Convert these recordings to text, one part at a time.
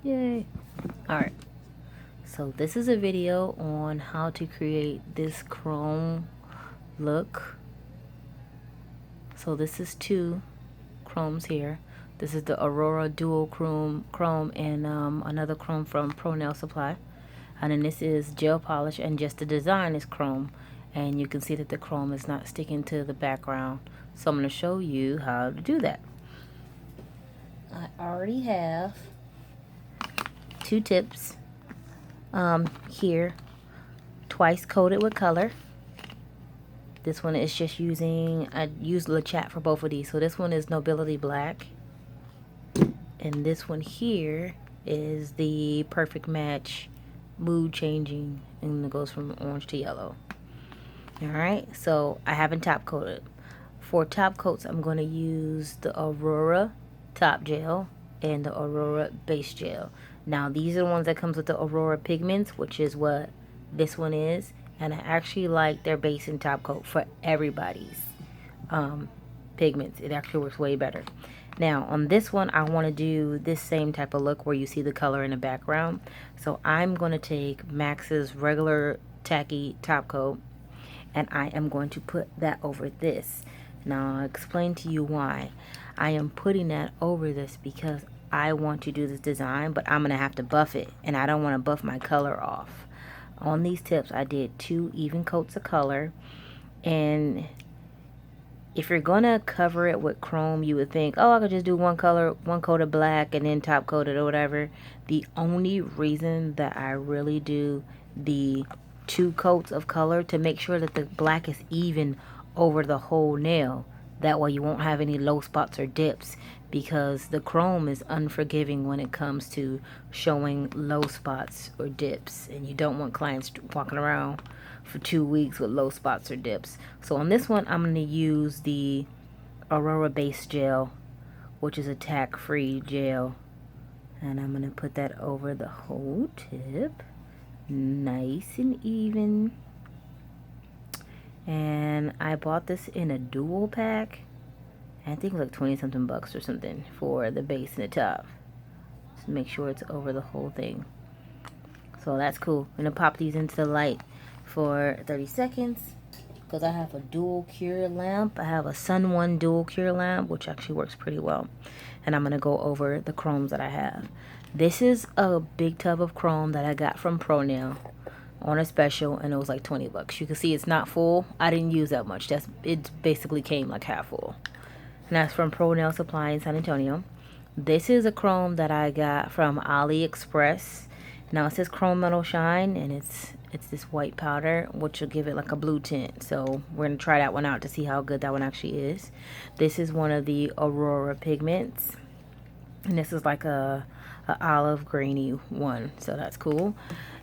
Yay. Alright, so this is a video on how to create this chrome look. So this is two chromes here. This is the Aora dual chrome and another chrome from ProNail Supply. And then this is gel polish, and just the design is chrome. And you can see that the chrome is not sticking to the background. So I'm going to show you how to do that. I already have two tips here, twice coated with color. This one is just I used Lechat for both of these. So this one is Nobility Black. And this one here is the Perfect Match Mood Changing, and it goes from orange to yellow. Alright, so I haven't top coated. For top coats, I'm going to use the Aora top gel and the Aora base gel. Now these are the ones that comes with the Aora pigments, which is what this one is. And I actually like their base and top coat for everybody's pigments. It actually works way better. Now on this one, I want to do this same type of look where you see the color in the background. So I'm going to take Max's regular tacky top coat, and I am going to put that over this. Now I'll explain to you why. I am putting that over this because I want to do this design, but I'm going to have to buff it, and I don't want to buff my color off. On these tips, I did 2 even coats of color, and if you're going to cover it with chrome, you would think, oh, I could just do one color, one coat of black, and then top coat it or whatever. The only reason that I really do the 2 coats of color to make sure that the black is even over the whole nail. That way you won't have any low spots or dips, because the chrome is unforgiving when it comes to showing low spots or dips, and you don't want clients walking around for 2 weeks with low spots or dips. So on this one, I'm going to use the Aora base gel, which is a tack-free gel, and I'm going to put that over the whole tip, nice and even. And I bought this in a dual pack. I think like 20 something bucks or something for the base and the top. Just make sure it's over the whole thing. So that's cool. I'm gonna pop these into the light for 30 seconds because I have a dual cure lamp. I have a Sun 1 dual cure lamp, which actually works pretty well. And I'm gonna go over the chromes that I have. This is a big tub of chrome that I got from ProNail on a special, and it was like 20 bucks. You can see it's not full. I didn't use that much. It basically came like half full. And that's from ProNail Supply in San Antonio. This is a chrome that I got from Aliexpress. Now it says Chrome Metal Shine, and it's this white powder, which will give it like a blue tint. So we're gonna try that one out to see how good that one actually is. This is one of the Aora pigments, and this is like a olive grainy one, so that's cool.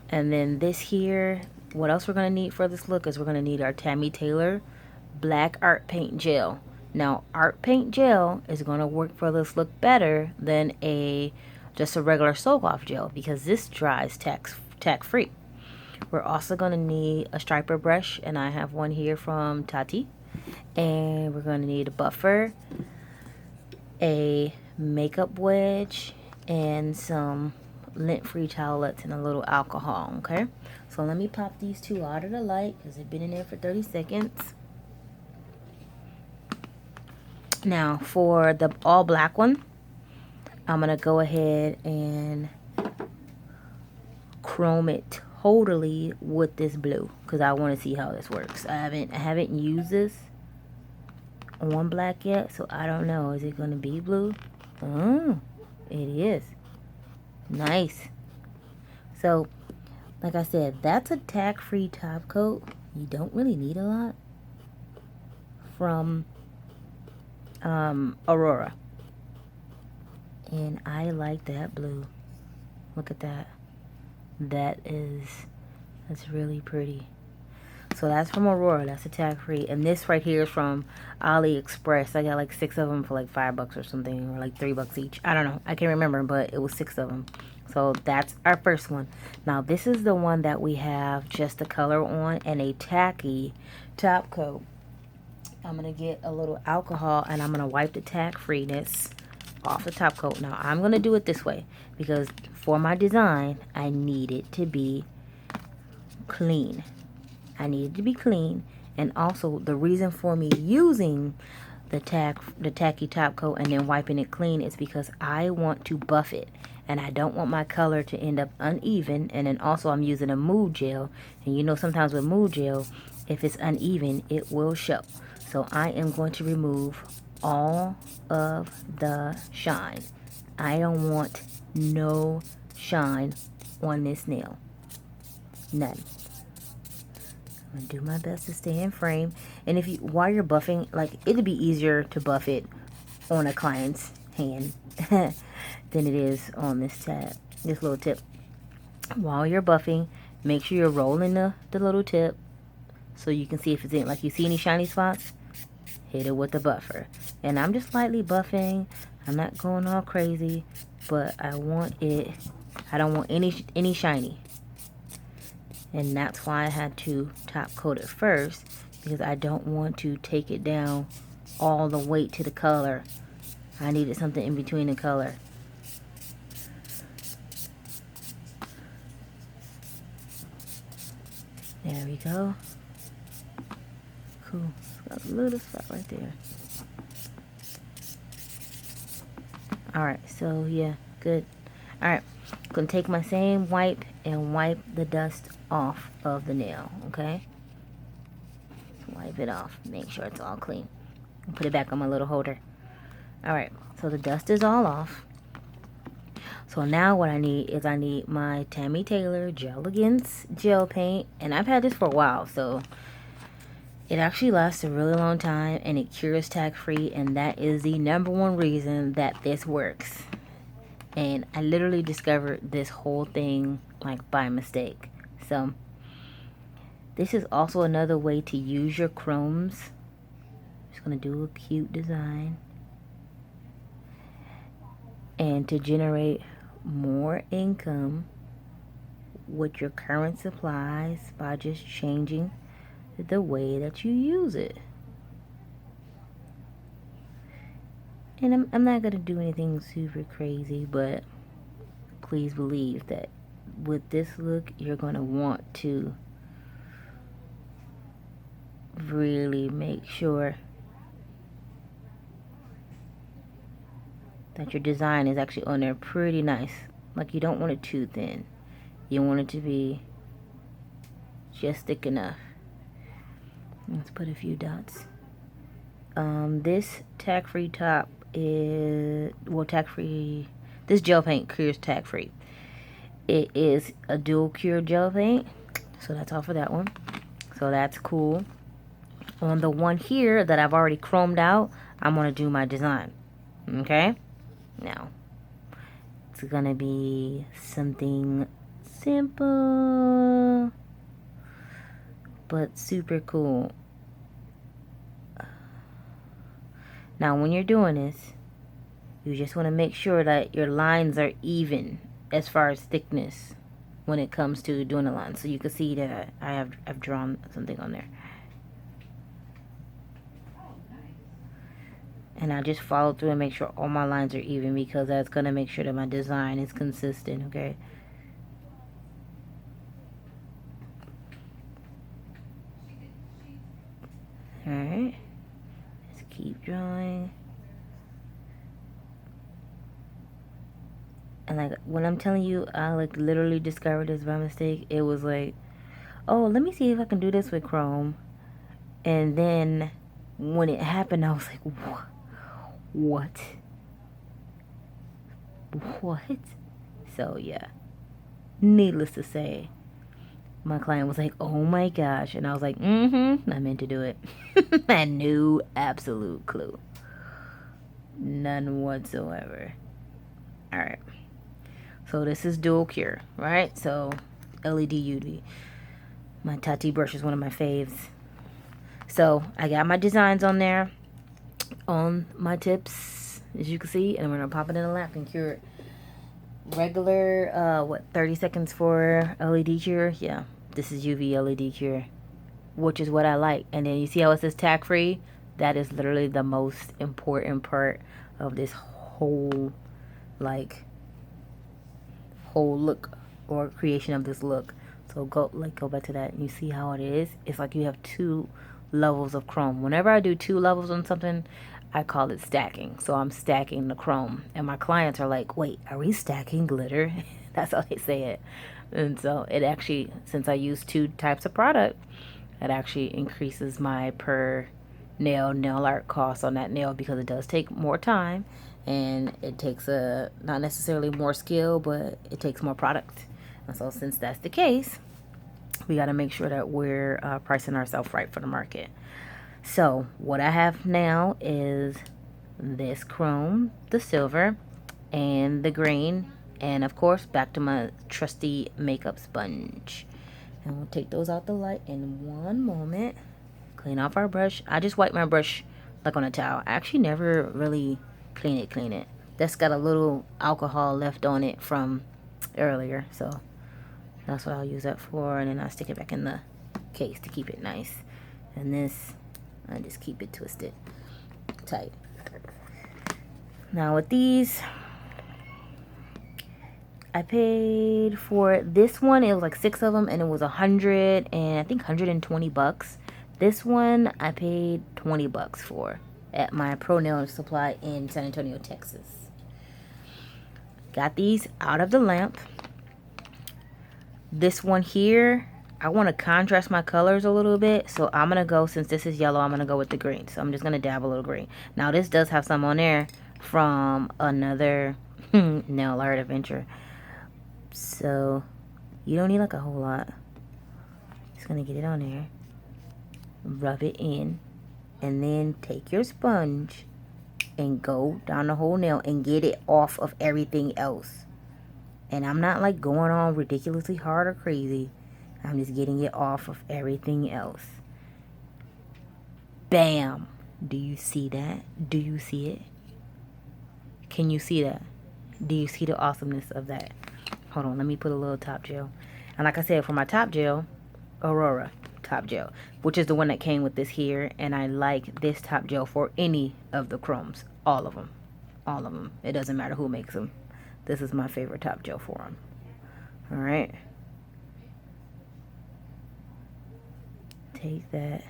And then this here, what else we're going to need for this look is we're going to need our Tammy Taylor black art paint gel. Now art paint gel is going to work for this look better than just a regular soak off gel, because this dries tack free. We're also going to need a striper brush, and I have one here from Tati. And we're going to need a buffer, a makeup wedge, and some lint-free towelettes and a little alcohol. Okay, so let me pop these 2 out of the light because they've been in there for 30 seconds. Now for the all black one, I'm gonna go ahead and chrome it totally with this blue because I want to see how this works. I haven't used this on black yet, so I don't know. Is it gonna be blue? Oh, it is. Nice. So like I said, that's a tack-free top coat. You don't really need a lot from Aora, and I like that blue. Look at that. That's really pretty. So that's from Aora. That's a tack-free. And this right here is from Aliexpress. I got like 6 of them for like $5 or something, or like $3 each. I don't know. I can't remember, but it was 6 of them. So that's our first one. Now this is the one that we have just the color on and a tacky top coat. I'm going to get a little alcohol, and I'm going to wipe the tack freeness off the top coat. Now I'm going to do it this way because for my design, I need it to be clean. I need it to be clean. And also the reason for me using the tacky top coat and then wiping it clean is because I want to buff it. And I don't want my color to end up uneven. And then also I'm using a mood gel. And you know sometimes with mood gel, if it's uneven, it will show. So I am going to remove all of the shine. I don't want no shine on this nail. None. I'm gonna do my best to stay in frame. And if you, while you're buffing, like it'd be easier to buff it on a client's hand than it is on this little tip. While you're buffing, make sure you're rolling the little tip so you can see if it's in. Like you see any shiny spots, hit it with the buffer. And I'm just lightly buffing. I'm not going all crazy, but I want it. I don't want any shiny. And that's why I had to top coat it first, because I don't want to take it down all the way to the color. I needed something in between the color. There we go. Cool. Got a little spot right there. Alright, so yeah, good. Alright, I'm going to take my same wipe and wipe the dust off of the nail, okay? Wipe it off. Make sure it's all clean. And put it back on my little holder. Alright, so the dust is all off. So now what I need is I need my Tammy Taylor Gel Against gel paint. And I've had this for a while, so it actually lasts a really long time and it cures tack-free, and that is the #1 reason that this works. And I literally discovered this whole thing like by mistake. So this is also another way to use your chromes. Just gonna do a cute design and to generate more income with your current supplies by just changing the way that you use it. And I'm not gonna do anything super crazy, but please believe that with this look you're gonna want to really make sure that your design is actually on there pretty nice. Like you don't want it too thin. You want it to be just thick enough. Let's put a few dots. This tack-free top is, well, tack-free, this gel paint cures tack-free. It is a dual cure gel paint, so that's all for that one. So that's cool. On the one here that I've already chromed out, I'm gonna do my design. Okay? Now, it's gonna be something simple but super cool. Now when you're doing this, you just want to make sure that your lines are even as far as thickness when it comes to doing the lines. So you can see that I've drawn something on there. And I just follow through and make sure all my lines are even, because that's going to make sure that my design is consistent, okay? Alright. Let's keep drawing. And like when I'm telling you, I like literally discovered this by mistake. It was like, oh, let me see if I can do this with Chrome. And then when it happened, I was like, what? So yeah, needless to say, my client was like, oh my gosh. And I was like, I meant to do it. I had no absolute clue. None whatsoever. Alright. So this is dual cure, right? So LED UV. My Tati brush is one of my faves. So I got my designs on there, on my tips, as you can see, and I'm gonna pop it in a lap and cure it. Regular, 30 seconds for LED cure? Yeah, this is UV LED cure, which is what I like. And then you see how it says tack free? That is literally the most important part of this whole, like, whole look or creation of this look. So go back to that and you see how it is. It's like you have two levels of chrome. Whenever I do two levels on something, I call it stacking. So I'm stacking the chrome, and my clients are like, wait, are we stacking glitter? That's how they say it. And so it actually, since I use two types of product, it actually increases my per nail art cost on that nail, because it does take more time, and it takes not necessarily more skill, but it takes more product. And so since that's the case, we got to make sure that we're pricing ourselves right for the market. So what I have now is this chrome, the silver, and the green, and of course back to my trusty makeup sponge. And we'll take those out the light in one moment. Clean off our brush. I just wipe my brush like on a towel. I actually never really clean it. That's got a little alcohol left on it from earlier, so that's what I'll use that for. And then I stick it back in the case to keep it nice. And this, I just keep it twisted tight. Now with these, I paid for this one, it was like 6 of them, and it was $120. This one I paid $20 for at my ProNail Supply in San Antonio, Texas. Got these out of the lamp. This one here, I want to contrast my colors a little bit, so I'm going to go, since this is yellow, I'm going to go with the green. So I'm just going to dab a little green. Now this does have some on there from another nail art adventure, so you don't need like a whole lot. Just going to get it on there, rub it in, and then take your sponge and go down the whole nail and get it off of everything else. And I'm not like going on ridiculously hard or crazy. I'm just getting it off of everything else. Bam! Do you see that? Do you see it? Can you see that? Do you see the awesomeness of that? Hold on, let me put a little top gel. And like I said, for my top gel, Aora top gel, which is the one that came with this here. And I like this top gel for any of the chromes. All of them. All of them. It doesn't matter who makes them. This is my favorite top gel for them. Alright. Take that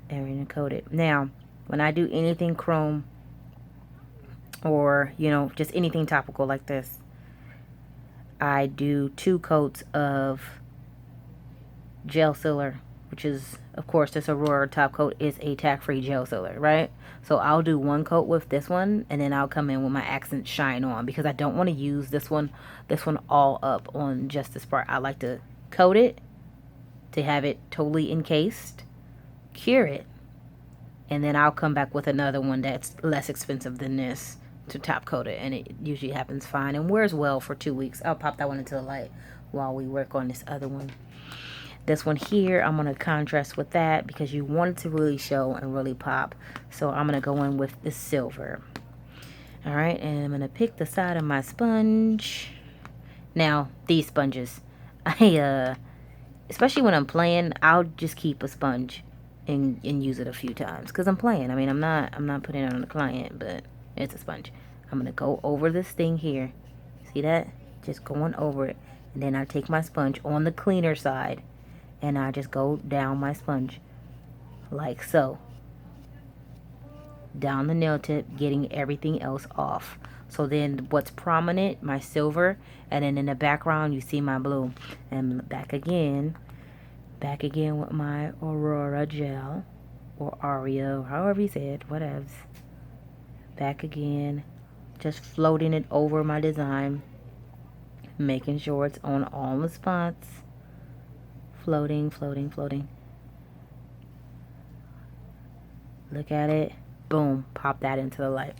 and coat it. Now, when I do anything chrome, or, you know, just anything topical like this, I do 2 coats of gel sealer, which is, of course, this Aurora top coat is a tack-free gel sealer, right? So I'll do 1 coat with this one, and then I'll come in with my accent shine on, because I don't want to use this one all up on just this part. I like to coat it to have it totally encased, cure it, and then I'll come back with another one that's less expensive than this to top coat it, and it usually happens fine and wears well for 2 weeks. I'll pop that one into the light while we work on this other one. This one here, I'm going to contrast with that because you want it to really show and really pop. So I'm going to go in with the silver. Alright, and I'm going to pick the side of my sponge. Now, these sponges, especially when I'm playing, I'll just keep a sponge and use it a few times because I'm playing. I mean, I'm not putting it on the client, but it's a sponge. I'm going to go over this thing here. See that? Just going over it. And then I take my sponge on the cleaner side, and I just go down my sponge like so, down the nail tip, getting everything else off. So then what's prominent, my silver, and then in the background you see my blue. And back again with my Aurora gel, or Aria, however you say it, whatevs. Back again, just floating it over my design, making sure it's on all the spots. Floating. Look at it. Boom. Pop that into the light.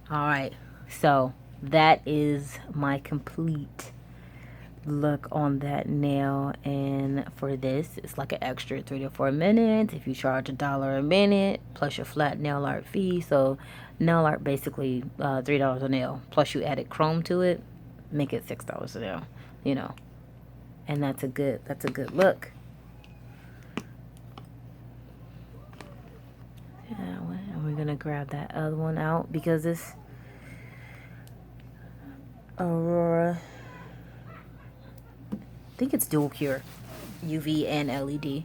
Alright. So, that is my complete look on that nail. And for this, it's like an extra 3 to 4 minutes. If you charge $1 a minute, plus your flat nail art fee. So, nail art basically $3 a nail. Plus you added chrome to it. Make it $6 a nail. You know, and that's a good look. Yeah, and we're grab that other one out because this Aora, I think it's dual cure, UV and LED.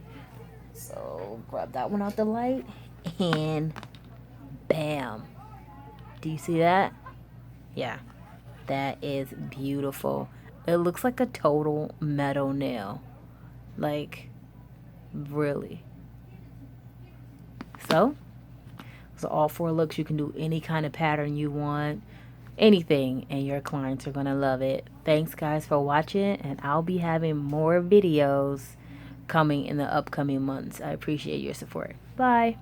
So grab that one out the light and bam. Do you see that? Yeah, that is beautiful. It looks like a total metal nail. Like, really. So all 4 looks. You can do any kind of pattern you want, anything, and your clients are gonna love it. Thanks guys for watching, and I'll be having more videos coming in the upcoming months. I appreciate your support. Bye.